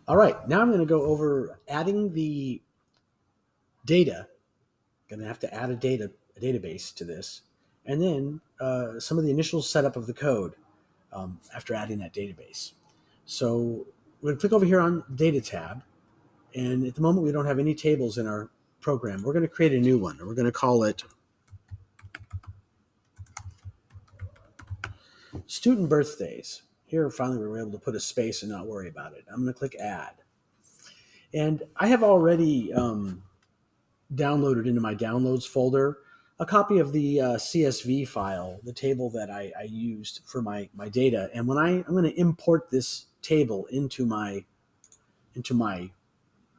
All right, now I'm going to go over adding the data. Going to have to add a database to this, and then some of the initial setup of the code after adding that database. So we're going to click over here on Data tab, and at the moment we don't have any tables in our program. We're going to create a new one, and we're going to call it Student Birthdays. Here, finally, we were able to put a space and not worry about it. I'm going to click Add. And I have already downloaded into my Downloads folder a copy of the CSV file, the table that I used for my data. And when I'm going to import this table into my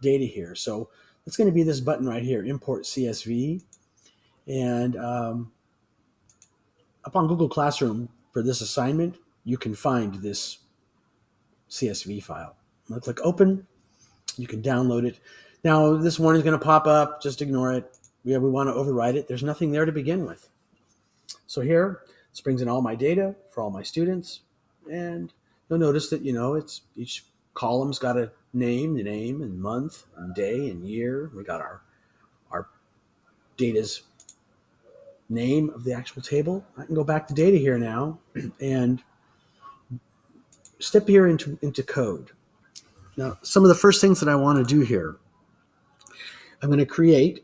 data here. So it's going to be this button right here, Import CSV. And up on Google Classroom for this assignment, you can find this CSV file. I'm going to click Open. You can download it. Now, this warning is going to pop up. Just ignore it. We want to override it. There's nothing there to begin with. So here, this brings in all my data for all my students. And you'll notice that, it's each column's got a name and month and day and year. We got our data's name of the actual table. I can go back to data here now and step here into code. Now, some of the first things that I want to do here, I'm going to create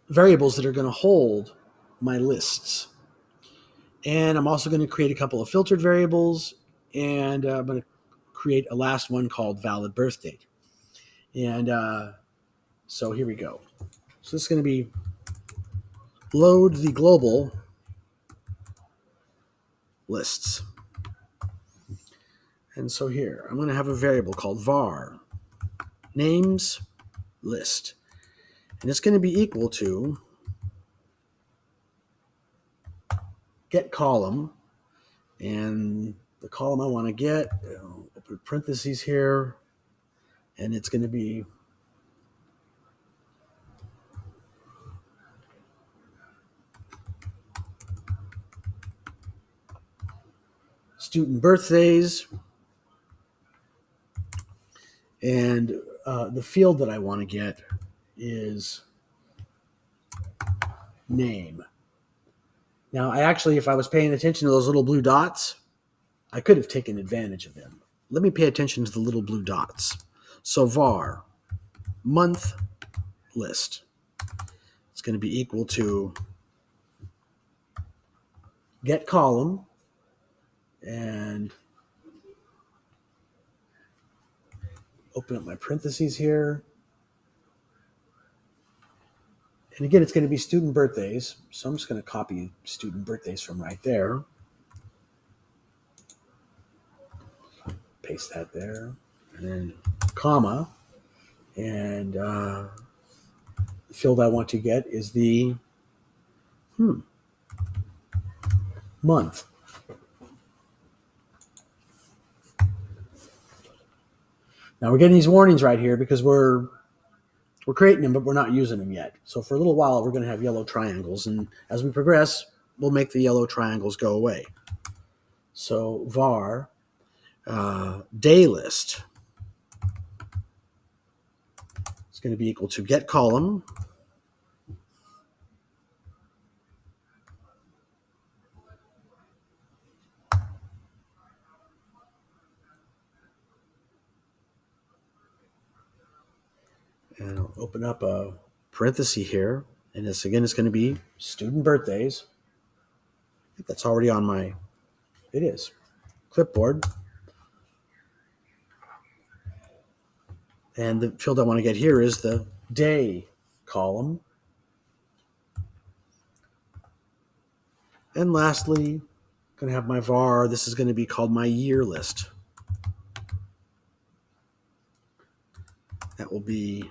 variables that are going to hold my lists. And I'm also going to create a couple of filtered variables, and I'm going to create a last one called valid birth date. And so here we go. So this is going to be load the global lists. And so here, I'm going to have a variable called var names list. And it's going to be equal to get column. And the column I want to get, open parentheses here, and it's going to be student birthdays. And the field that I want to get is name. Now, if I was paying attention to those little blue dots, I could have taken advantage of them. Let me pay attention to the little blue dots. So var month list. It's going to be equal to get column and open up my parentheses here. And again, it's going to be student birthdays. So I'm just going to copy student birthdays from right there. Paste that there. And then comma. And the field I want to get is the month. Now we're getting these warnings right here because we're creating them, but we're not using them yet. So for a little while, we're going to have yellow triangles. And as we progress, we'll make the yellow triangles go away. So var day list is going to be equal to get column and I'll open up a parenthesis here. And it's going to be student birthdays. I think that's already on it is, clipboard. And the field I want to get here is the day column. And lastly, I'm going to have my var. This is going to be called my year list. That will be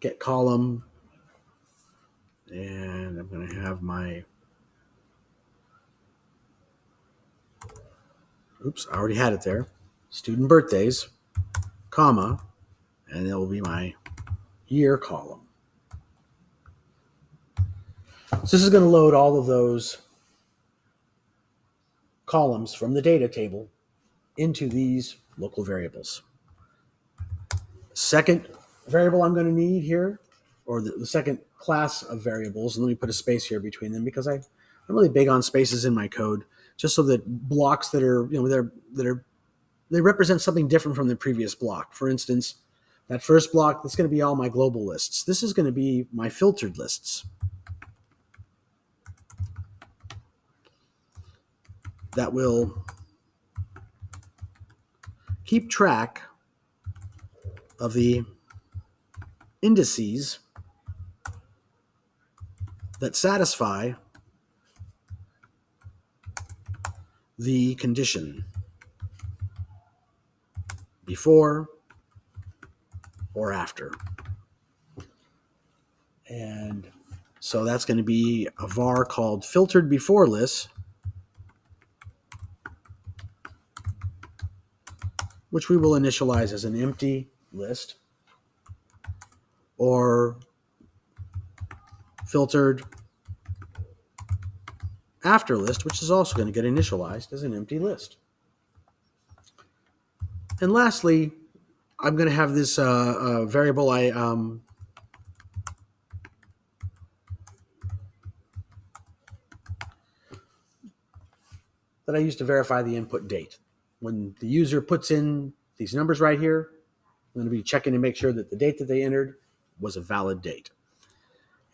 get column. And I'm going to have my, I already had it there. Student birthdays, comma, and that will be my year column. So this is going to load all of those columns from the data table into these local variables. Second variable I'm going to need here, or the second class of variables, and let me put a space here between them because I'm really big on spaces in my code, just so that blocks that are, they represent something different from the previous block. For instance, that first block, that's going to be all my global lists. This is going to be my filtered lists that will keep track of the indices that satisfy the condition before or after. And so that's going to be a var called filtered before list, which we will initialize as an empty list, or filtered after list, which is also going to get initialized as an empty list. And lastly, I'm going to have this variable that I use to verify the input date. When the user puts in these numbers right here, I'm going to be checking to make sure that the date that they entered was a valid date.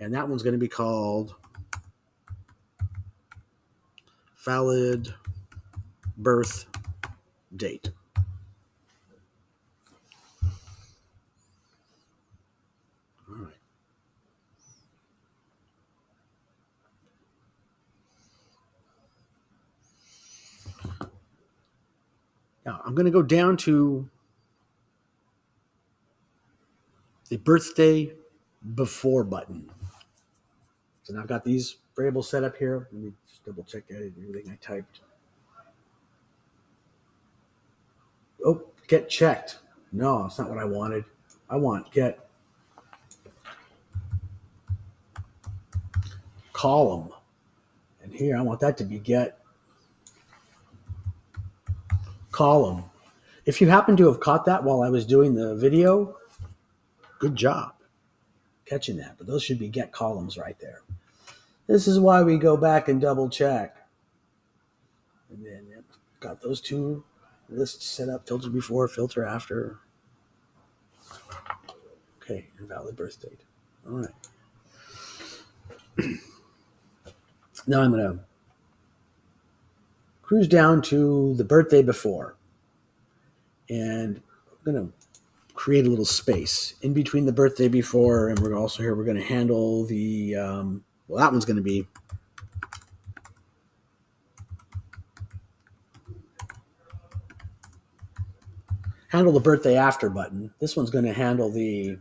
And that one's going to be called valid birth date. All right. Now I'm going to go down to the birthday before button. So now I've got these variables set up here. Let me just double check everything I typed. Oh, get checked. No, that's not what I wanted. I want get column. And here I want that to be get column. If you happen to have caught that while I was doing the video, good job catching that. But those should be get columns right there. This is why we go back and double check. And then got those two lists set up, filter before, filter after. Okay, invalid birth date. All right. Now I'm going to cruise down to the birthday before. And I'm going to create a little space in between the birthday before, and we're also here, we're going to handle the, well, that one's going to be handle the birthday after button. This one's going to handle the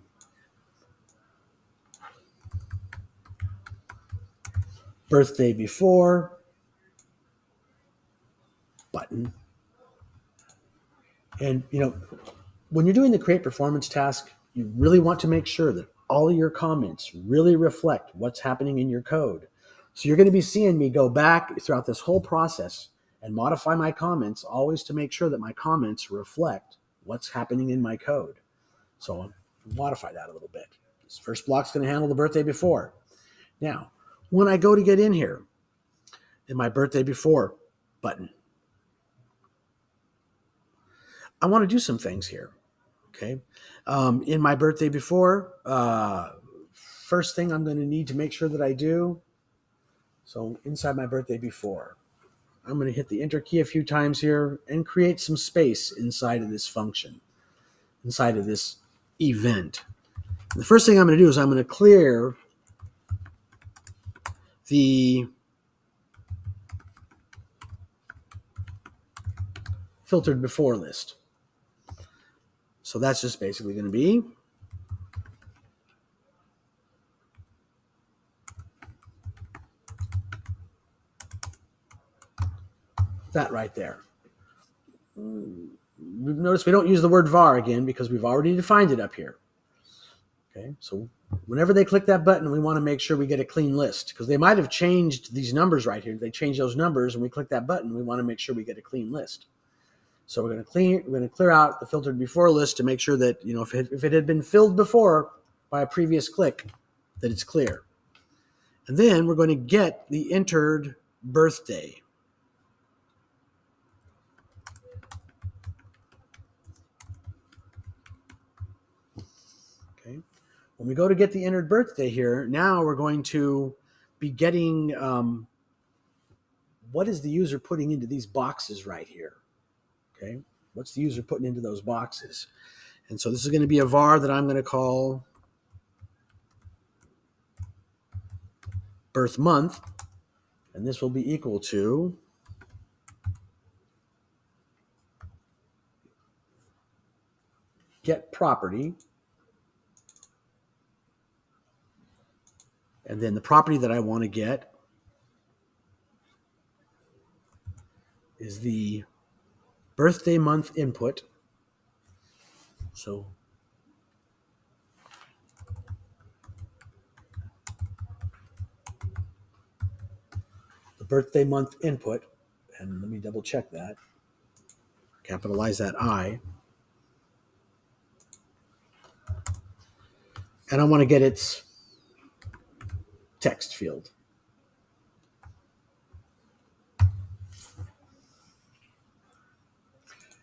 birthday before button. And, when you're doing the create performance task, you really want to make sure that all of your comments really reflect what's happening in your code. So you're going to be seeing me go back throughout this whole process and modify my comments, always to make sure that my comments reflect what's happening in my code. So I'll modify that a little bit. This first block's going to handle the birthday before. Now, when I go to get in here, in my birthday before button, I want to do some things here. Okay. In my birthday before, first thing I'm going to need to make sure that I do. So inside my birthday before, I'm going to hit the enter key a few times here and create some space inside of this function, inside of this event. And the first thing I'm going to do is I'm going to clear the filtered before list. So that's just basically going to be that right there. Notice we don't use the word var again because we've already defined it up here. Okay, so Whenever they click that button, we want to make sure we get a clean list because they might have changed these numbers right here. They changed those numbers and we click that button. We want to make sure we get a clean list. So we're going to clear out the filtered before list to make sure that, if it had been filled before by a previous click, that it's clear. And then we're going to get the entered birthday. Okay. When we go to get the entered birthday here, now we're going to be getting what is the user putting into these boxes right here? Okay. What's the user putting into those boxes? And so this is going to be a var that I'm going to call birth month. And this will be equal to get property. And then the property that I want to get is the birthday month input. So the birthday month input, and let me double check that, capitalize that I, and I want to get its text field.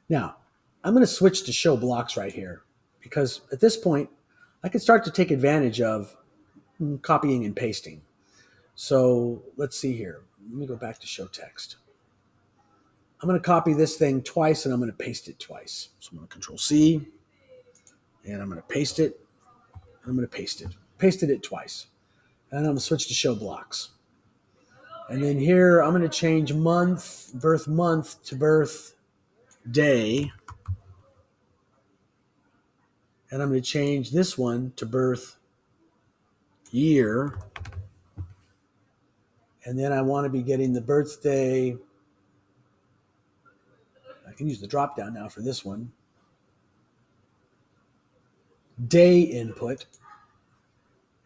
Now, I'm going to switch to show blocks right here because at this point, I can start to take advantage of copying and pasting. So let's see here. Let me go back to show text. I'm going to copy this thing twice and I'm going to paste it twice. So I'm going to Control C and I'm going to paste it. I'm going to paste it. Pasted it twice. And I'm going to switch to show blocks. And then here I'm going to change birth month to birth day. And I'm going to change this one to birth year. And then I want to be getting the birthday. I can use the drop down now for this one. Day input.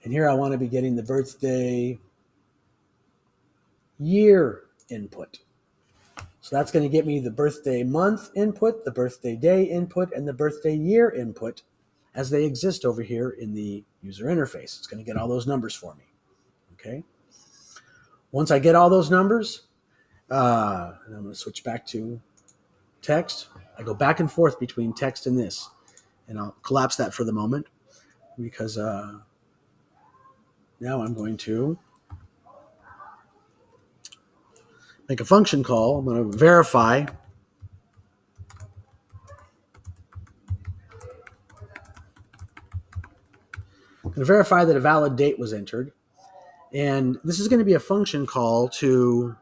And here I want to be getting the birthday year input. So that's going to get me the birthday month input, the birthday day input, and the birthday year input as they exist over here in the user interface. It's going to get all those numbers for me. Okay. Once I get all those numbers, and I'm going to switch back to text. I go back and forth between text and this. And I'll collapse that for the moment because now I'm going to make a function call. I'm going to verify that a valid date was entered. And this is going to be a function call to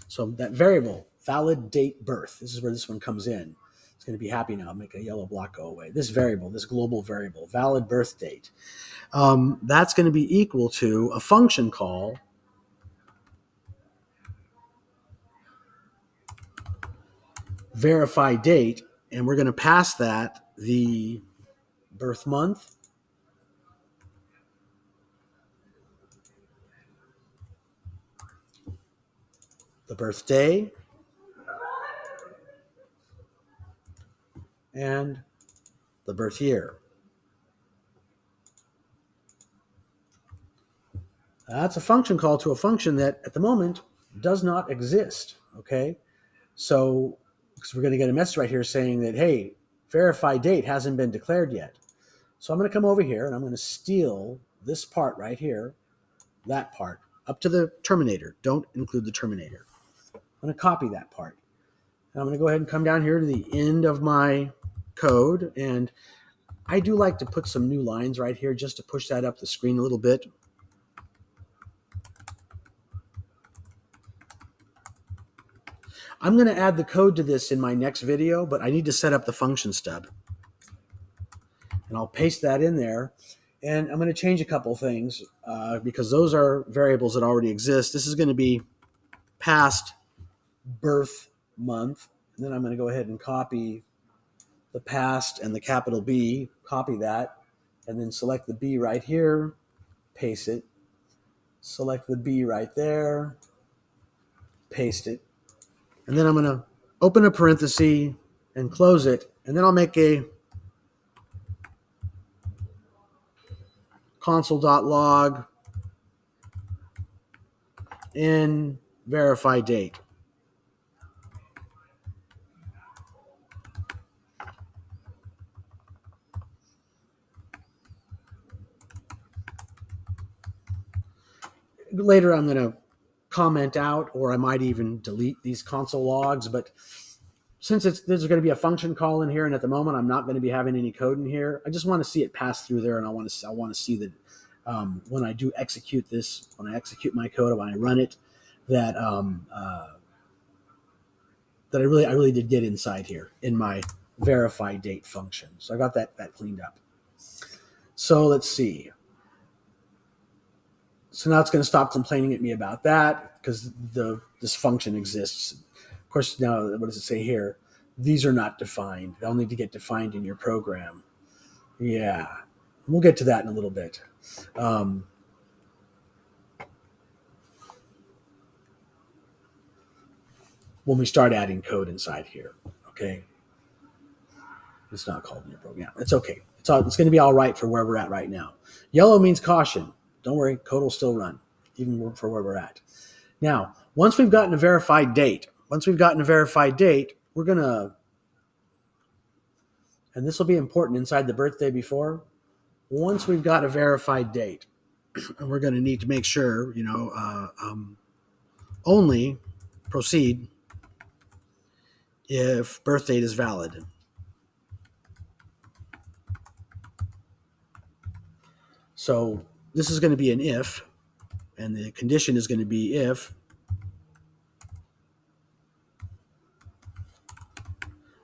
so that variable, valid date birth. This is where this one comes in. It's going to be happy now. Make a yellow block go away. This variable, this global variable, valid birth date. That's going to be equal to a function call verify date, and we're going to pass that the birth month, the birthday, and the birth year. That's a function call to a function that at the moment does not exist. Okay, so because we're going to get a message right here saying that, hey, verify date hasn't been declared yet. So I'm going to come over here and I'm going to steal this part right here, that part, up to the terminator. Don't include the terminator. I'm going to copy that part. And I'm going to go ahead and come down here to the end of my code. And I do like to put some new lines right here just to push that up the screen a little bit. I'm going to add the code to this in my next video, but I need to set up the function stub. And I'll paste that in there. And I'm going to change a couple things because those are variables that already exist. This is going to be past birth month. And then I'm going to go ahead and copy the past and the capital B, copy that, and then select the B right here, paste it, select the B right there, paste it. And then I'm going to open a parenthesis and close it. And then I'll make a console.log in verify date. Later, I'm going to comment out, or I might even delete these console logs. But since there's going to be a function call in here, and at the moment I'm not going to be having any code in here, I just want to see it pass through there, and I want to see that when I do execute this, when I execute my code, or when I run it, that that I really did get inside here in my verify date function. So I got that cleaned up. So let's see. So now it's going to stop complaining at me about that because this function exists. Of course, now what does it say here? These are not defined. They'll need to get defined in your program. Yeah, we'll get to that in a little bit. When we start adding code inside here, okay? It's not called in your program. It's okay. It's going to be all right for where we're at right now. Yellow means caution. Don't worry, code will still run, even for where we're at. Now, once we've gotten a verified date, we're going to, and this will be important inside the birthday before, once we've got a verified date, and we're going to need to make sure, only proceed if birth date is valid. So this is going to be an if, and the condition is going to be if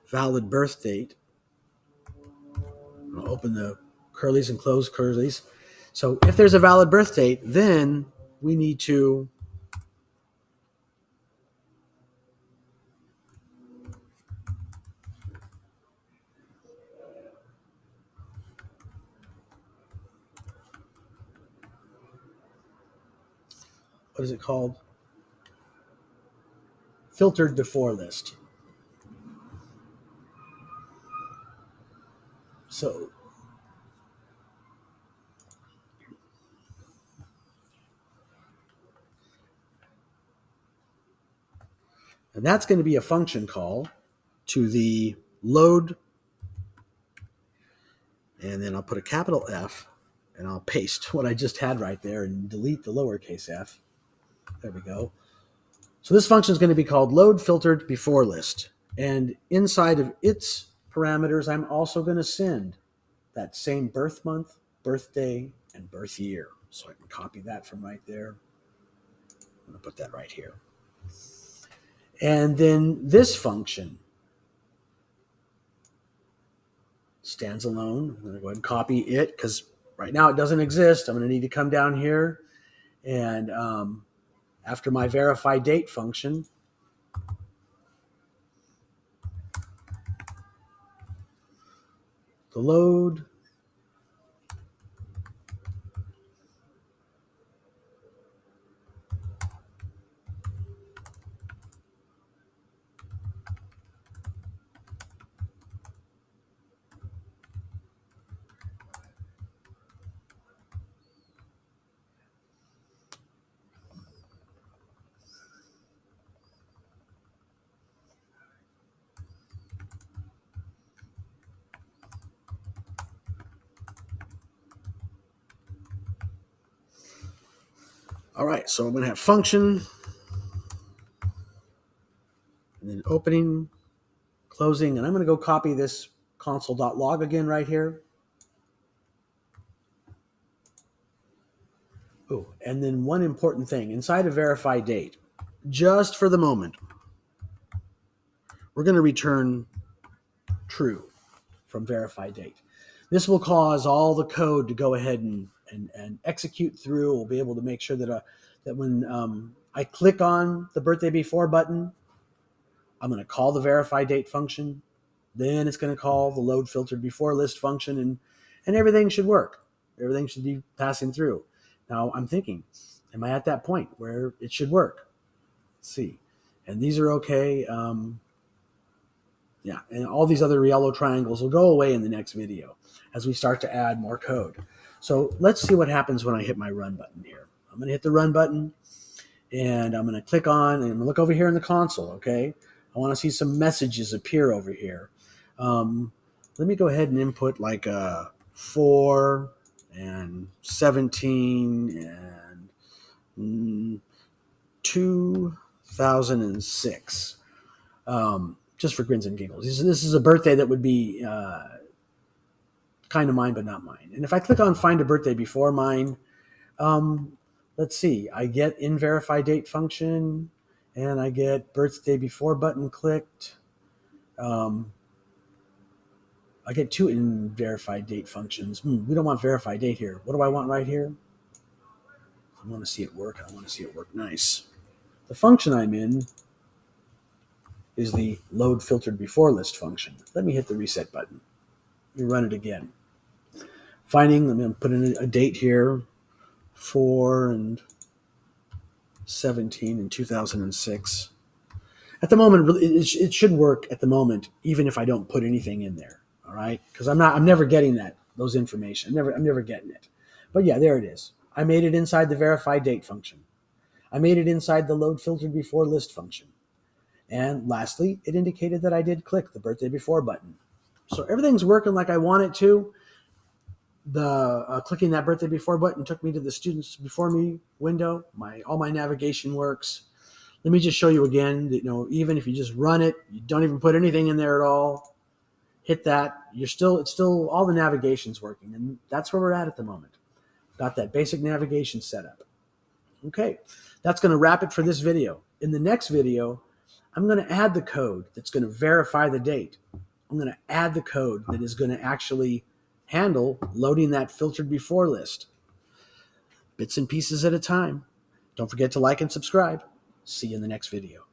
valid birth date. I'll open the curlies and close curlies. So if there's a valid birth date, then we need to what is it called? Filtered before list. So and that's going to be a function call to the load, and then I'll put a capital F, and I'll paste what I just had right there and delete the lowercase f. There we go. So this function is going to be called load filtered before list. And inside of its parameters, I'm also going to send that same birth month, birthday, and birth year. So I can copy that from right there. I'm going to put that right here. And then this function stands alone. I'm going to go ahead and copy it because right now it doesn't exist. I'm going to need to come down here and after my verify date function, the load all right, so I'm going to have function, and then opening, closing, and I'm going to go copy this console.log again right here. Oh, and then one important thing, inside of verify date, just for the moment, we're going to return true from verify date. This will cause all the code to go ahead and execute through. We'll be able to make sure that when I click on the birthday before button, I'm going to call the verify date function. Then it's going to call the load filtered before list function, and everything should work. Everything should be passing through. Now I'm thinking, am I at that point where it should work? Let's see. And these are okay. Yeah, and all these other yellow triangles will go away in the next video as we start to add more code. So let's see what happens when I hit my run button here. I'm going to hit the run button, and I'm going to click on and look over here in the console, okay? I want to see some messages appear over here. Let me go ahead and input like 4 and 17 and 2006. Just for grins and giggles. This is a birthday that would be kind of mine, but not mine. And if I click on find a birthday before mine, let's see, I get in verify date function, and I get birthday before button clicked. I get 2 in verify date functions. We don't want verify date here. What do I want right here? I want to see it work. I want to see it work nice. The function I'm in is the load filtered before list function. Let me hit the reset button. Let me run it again. Finding, I'm going to put in a date here, 4 and 17 in 2006. At the moment, it should work at the moment, even if I don't put anything in there. All right, because I'm never getting those information. I'm never getting it. But yeah, there it is. I made it inside the verify date function. I made it inside the load filtered before list function. And lastly, it indicated that I did click the birthday before button. So everything's working like I want it to. The clicking that birthday before button took me to the students before me window. All my navigation works. Let me just show you again that, even if you just run it, you don't even put anything in there at all, hit that, it's still all the navigation's working, and that's where we're at the moment. Got that basic navigation set up. Okay, that's going to wrap it for this video. In the next video, I'm going to add the code that's going to verify the date. I'm going to add the code that is going to actually handle loading that filtered before list. Bits and pieces at a time. Don't forget to like and subscribe. See you in the next video.